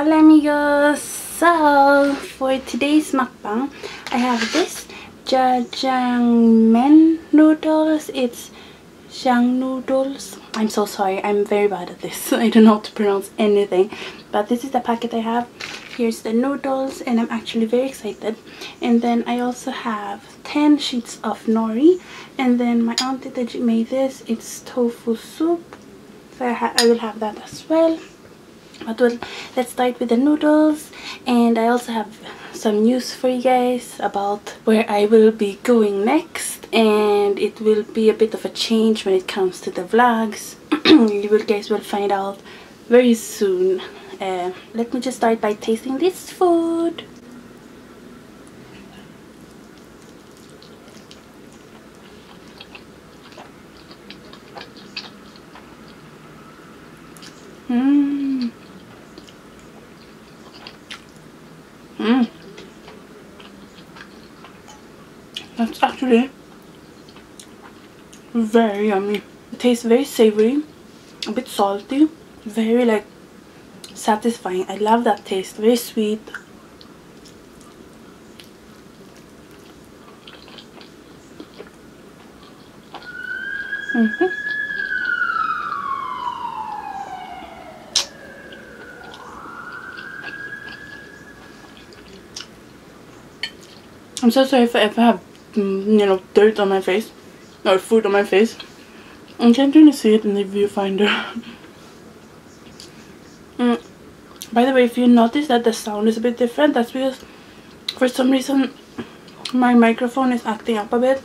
Hola amigos! So, for today's mukbang, I have this Jjajangmen Noodles. It's Jjajang noodles. I'm so sorry, I'm very bad at this. I don't know how to pronounce anything. But this is the packet I have. Here's the noodles and I'm actually very excited. And then I also have 10 sheets of nori. And then my auntie that made this, it's tofu soup. So I will have that as well. But well, let's start with the noodles. And I also have some news for you guys about where I will be going next, and it will be a bit of a change when it comes to the vlogs. You guys will find out very soon. Let me just start by tasting this food. That's actually very yummy. It tastes very savory, a bit salty, very like satisfying. I love that taste, very sweet. I'm so sorry if I ever have dirt on my face or food on my face. I can't really see it in the viewfinder. By the way, if you notice that the sound is a bit different, that's because for some reason my microphone is acting up a bit.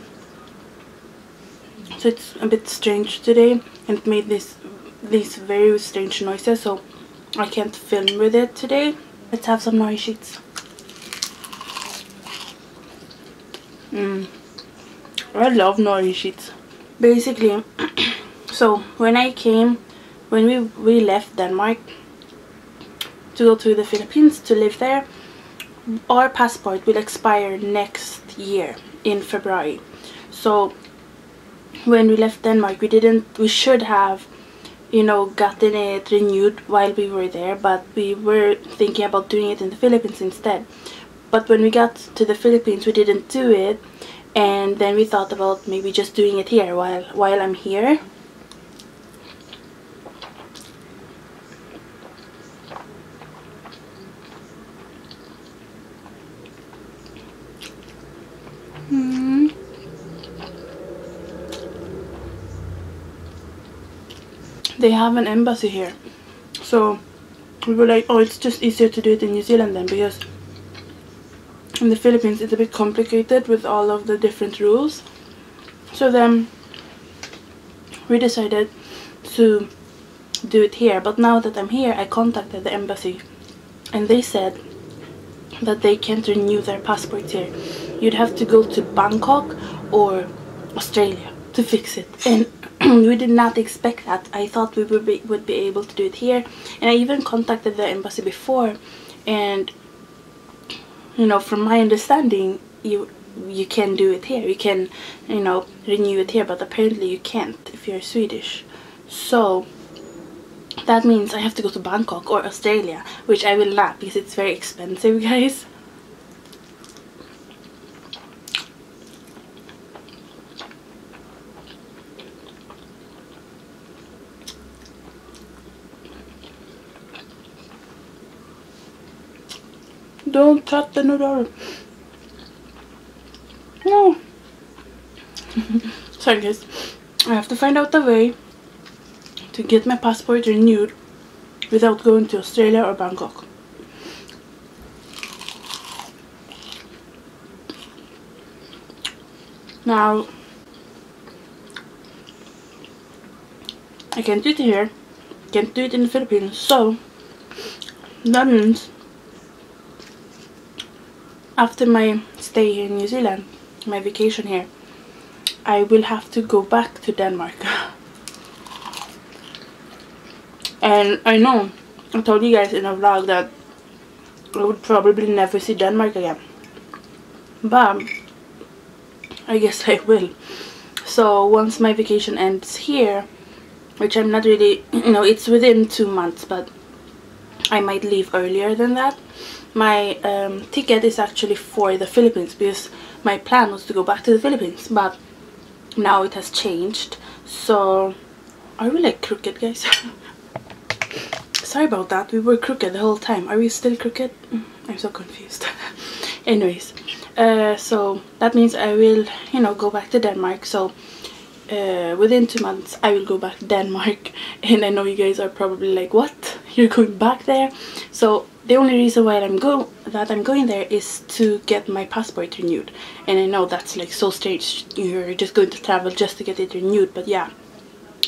So it's a bit strange today and it made these very strange noises, so I can't film with it today. Let's have some nori sheets. I love nori sheets. Basically, so when we left Denmark to go to the Philippines to live there, our passport will expire next year in February. So when we left Denmark, we should have gotten it renewed while we were there, but we were thinking about doing it in the Philippines instead. But when we got to the Philippines, we didn't do it, and then we thought about maybe just doing it here while I'm here. They have an embassy here, so we were like, oh, it's just easier to do it in New Zealand then, because in the Philippines it's a bit complicated with all of the different rules. So then we decided to do it here. But now that I'm here, I contacted the embassy and they said that they can't renew their passports here. You'd have to go to Bangkok or Australia to fix it, and we did not expect that. I thought we would be able to do it here, and I even contacted the embassy before, and from my understanding, you can do it here. You can renew it here, but apparently you can't if you're Swedish. So that means I have to go to Bangkok or Australia, which I will not, because it's very expensive, guys. Don't touch the noodle. No. Sorry guys, I have to find out a way to get my passport renewed without going to Australia or Bangkok. Now, I can't do it here, can't do it in the Philippines, so that means after my stay here in New Zealand, my vacation here, I will have to go back to Denmark. And I know I told you guys in a vlog that I would probably never see Denmark again, but I guess I will. So once my vacation ends here, which I'm not really, it's within 2 months, but I might leave earlier than that. My ticket is actually for the Philippines, because my plan was to go back to the Philippines, but now it has changed. So are we like crooked, guys? Sorry about that, we were crooked the whole time. Are we still crooked? I'm so confused. Anyways, so that means I will, you know, go back to Denmark. So within 2 months I will go back to Denmark, and I know you guys are probably like, what, you're going back there? So the only reason why I'm going there is to get my passport renewed. And I know that's like so strange, you're just going to travel just to get it renewed, but yeah,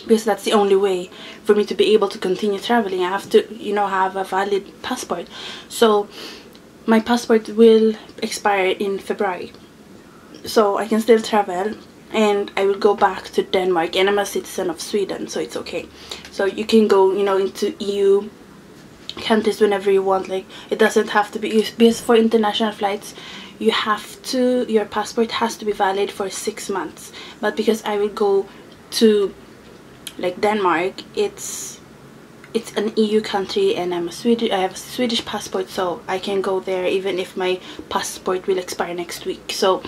because that's the only way for me to be able to continue traveling. I have to, you know, have a valid passport. So my passport will expire in February, so I can still travel, and I will go back to Denmark, and I'm a citizen of Sweden, so it's okay. So you can go, you know, into EU countries whenever you want. Like, it doesn't have to be, because for international flights you have to, your passport has to be valid for 6 months. But because I will go to like Denmark, it's an EU country, and I have a Swedish passport, so I can go there even if my passport will expire next week. So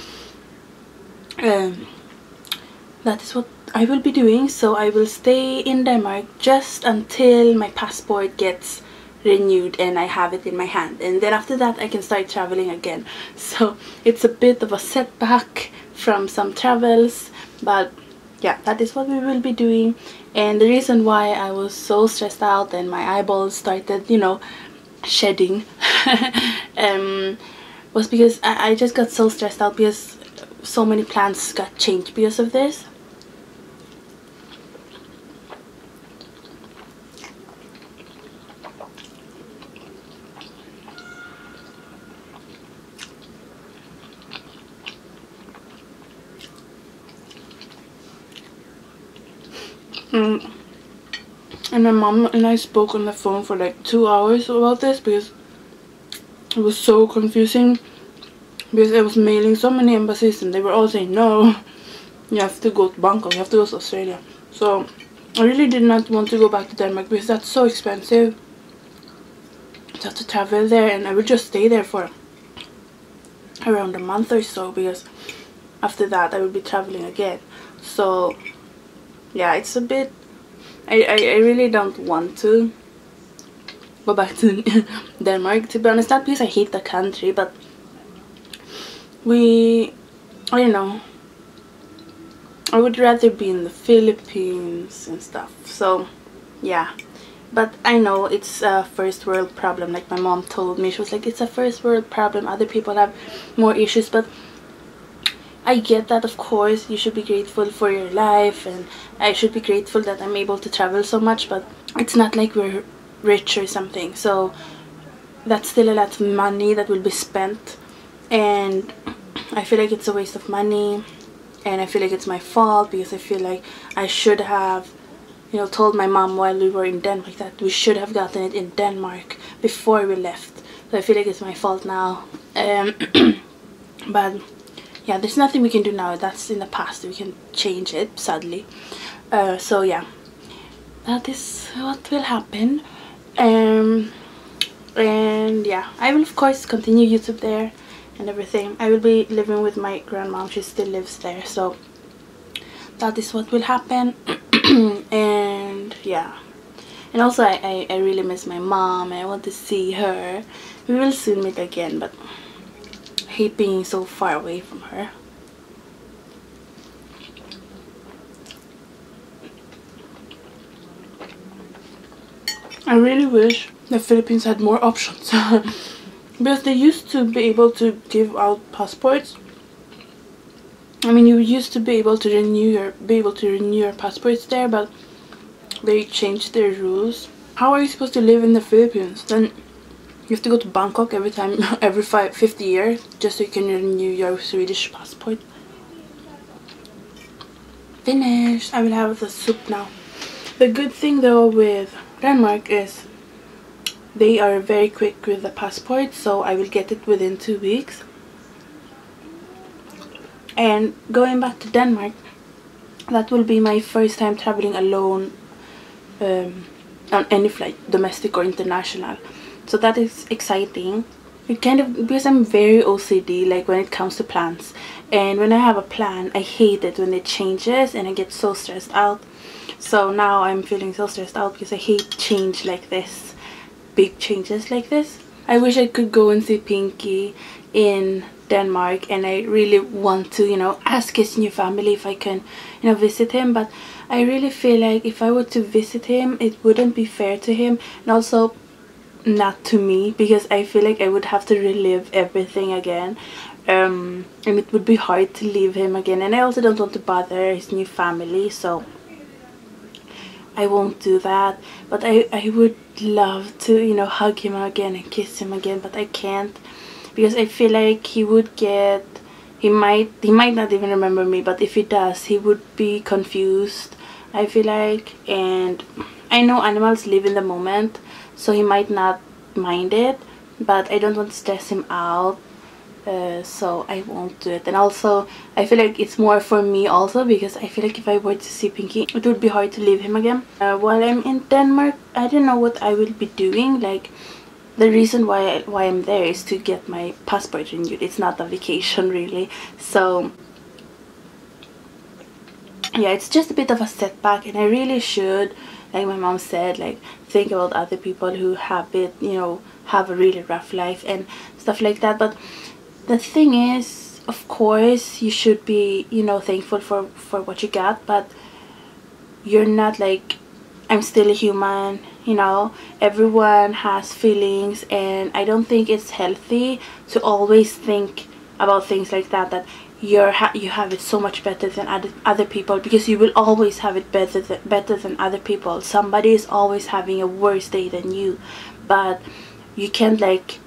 that is what I will be doing. So I will stay in Denmark just until my passport gets renewed and I have it in my hand, and then after that I can start traveling again. So it's a bit of a setback from some travels, but yeah, that is what we will be doing. And the reason why I was so stressed out and my eyeballs started, you know, shedding was because I just got so stressed out, because so many plans got changed because of this. And my mom and I spoke on the phone for like 2 hours about this, because it was so confusing, because I was mailing so many embassies and they were all saying, no, you have to go to Bangkok, you have to go to Australia. So I really did not want to go back to Denmark, because that's so expensive to have to travel there, and I would just stay there for around a month or so, because after that I will be traveling again. So yeah, it's a bit, I really don't want to go back to Denmark, to be honest. Not because I hate the country, but I don't know, I would rather be in the Philippines and stuff. So yeah, but I know it's a first world problem, like my mom told me. She was like, it's a first world problem, other people have more issues. But I get that, of course, you should be grateful for your life, and I should be grateful that I'm able to travel so much, but it's not like we're rich or something. So that's still a lot of money that will be spent, and I feel like it's a waste of money, and I feel like it's my fault, because I feel like I should have, you know, told my mom while we were in Denmark that we should have gotten it in Denmark before we left. So I feel like it's my fault now. But yeah, there's nothing we can do now. That's in the past. We can change it, sadly. So yeah, that is what will happen. And yeah, I will of course continue YouTube there and everything. I will be living with my grandmom. She still lives there. So that is what will happen. And yeah, and also I really miss my mom. I want to see her. We will soon meet again, but I hate being so far away from her. I really wish the Philippines had more options. Because they used to be able to give out passports. I mean, you used to be able to renew your passports there, but they changed their rules. How are you supposed to live in the Philippines? Then you have to go to Bangkok every 50 years just so you can renew your Swedish passport. Finished. I will have the soup now. The good thing though with Denmark is they are very quick with the passport, so I will get it within 2 weeks. And going back to Denmark, that will be my first time traveling alone on any flight, domestic or international. so that is exciting. It kind of, because I'm very OCD like when it comes to plans, and when I have a plan I hate it when it changes and I get so stressed out. So now I'm feeling so stressed out because I hate change like this, big changes like this. I wish I could go and see Pinky in Denmark, and I really want to, you know, ask his new family if I can, you know, visit him. But I really feel like if I were to visit him, it wouldn't be fair to him, and also not to me, because I feel like I would have to relive everything again, and it would be hard to leave him again, and I also don't want to bother his new family, so I won't do that. But I would love to, you know, hug him again and kiss him again, but I can't, because I feel like he would get, he might not even remember me, but if he does, he would be confused, I feel like. And I know animals live in the moment, so he might not mind it, but I don't want to stress him out, so I won't do it. And also I feel like it's more for me also, because I feel like if I were to see Pinky, it would be hard to leave him again. While I'm in Denmark, I don't know what I will be doing. Like, the reason why I'm there is to get my passport renewed. It's not a vacation really. So yeah, it's just a bit of a setback, and I really should, like my mom said, like think about other people who have it, you know, have a really rough life and stuff like that. But the thing is, of course you should be, you know, thankful for what you got, but you're not like, I'm still a human, you know, everyone has feelings, and I don't think it's healthy to always think about things like that, that you have it so much better than other people, because you will always have it better than other people. Somebody is always having a worse day than you, but you can't like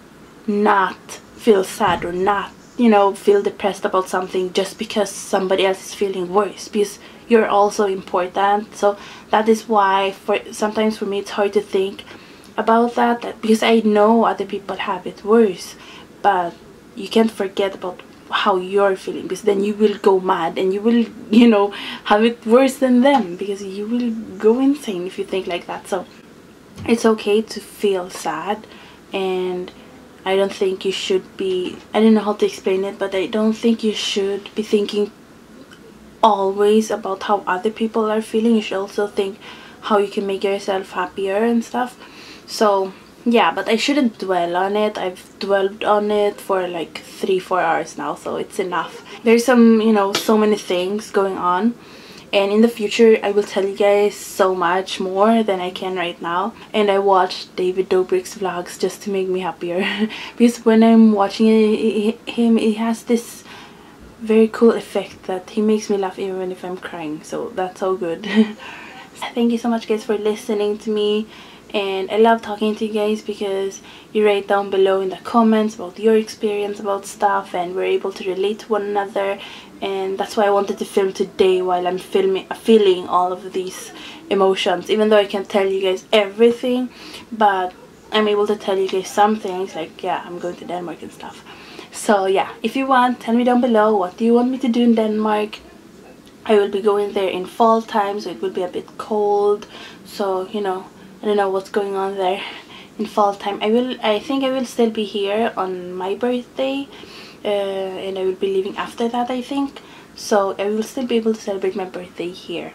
not feel sad or not, you know, feel depressed about something just because somebody else is feeling worse, because you're also important. So that is why sometimes for me it's hard to think about that, because I know other people have it worse, but you can't forget about how you're feeling, because then you will go mad and you will, you know, have it worse than them, because you will go insane if you think like that. So it's okay to feel sad, and I don't think you should be, I don't know how to explain it, but I don't think you should be thinking always about how other people are feeling. You should also think how you can make yourself happier and stuff. So yeah, but I shouldn't dwell on it. I've dwelled on it for like 3-4 hours now, so it's enough. There's some, you know, so many things going on, and in the future I will tell you guys so much more than I can right now. And I watched David Dobrik's vlogs just to make me happier because when I'm watching him, he has this very cool effect that he makes me laugh even if I'm crying, so that's so good. Thank you so much guys for listening to me, and I love talking to you guys because you write down below in the comments about your experience about stuff, and we're able to relate to one another. And that's why I wanted to film today while I'm feeling all of these emotions, even though I can't tell you guys everything, but I'm able to tell you guys some things, like yeah, I'm going to Denmark and stuff. So yeah, if you want, tell me down below, what do you want me to do in Denmark? I will be going there in fall time, so it will be a bit cold, so you know, I don't know what's going on there in fall time. I think I will still be here on my birthday, and I will be leaving after that, I think. So I will still be able to celebrate my birthday here,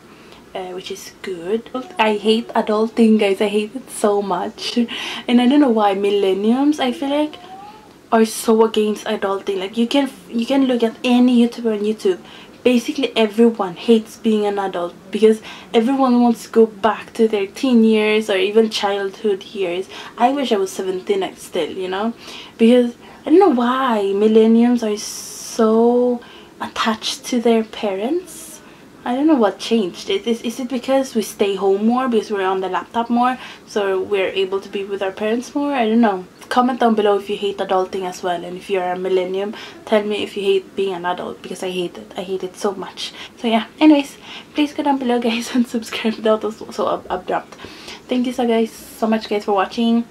which is good. I hate adulting, guys. I hate it so much, and I don't know why. Millenniums, I feel like, are so against adulting. Like you can look at any YouTuber on YouTube. Basically everyone hates being an adult because everyone wants to go back to their teen years or even childhood years. I wish I was 17 still, you know, because I don't know why millennials are so attached to their parents. I don't know what changed. Is it because we stay home more because we're on the laptop more, so we're able to be with our parents more? I don't know. Comment down below if you hate adulting as well, and if you're a millennium, tell me if you hate being an adult, because I hate it. I hate it so much. So yeah, anyways, please go down below guys and subscribe. That was so abrupt. Thank you so much guys for watching.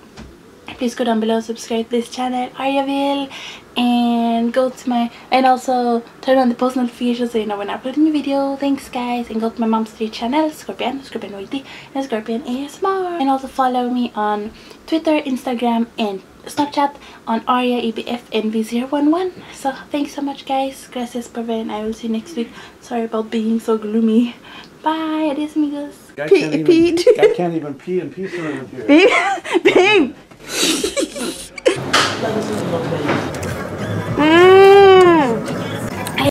please go down below, subscribe to this channel, AriaVille, and go to my, and also turn on the post notifications so you know when I upload a new video. Thanks guys, and go to my mom's 3 channel, Scorpion Whitey, and Scorpion ASMR, and also follow me on Twitter, Instagram, and Snapchat on AriaEBFNV011. So thanks so much guys, gracias por ver, and I will see you next week. Sorry about being so gloomy. Bye, adios amigos. Pete. I can't even pee in peace around here. Babe! Babe!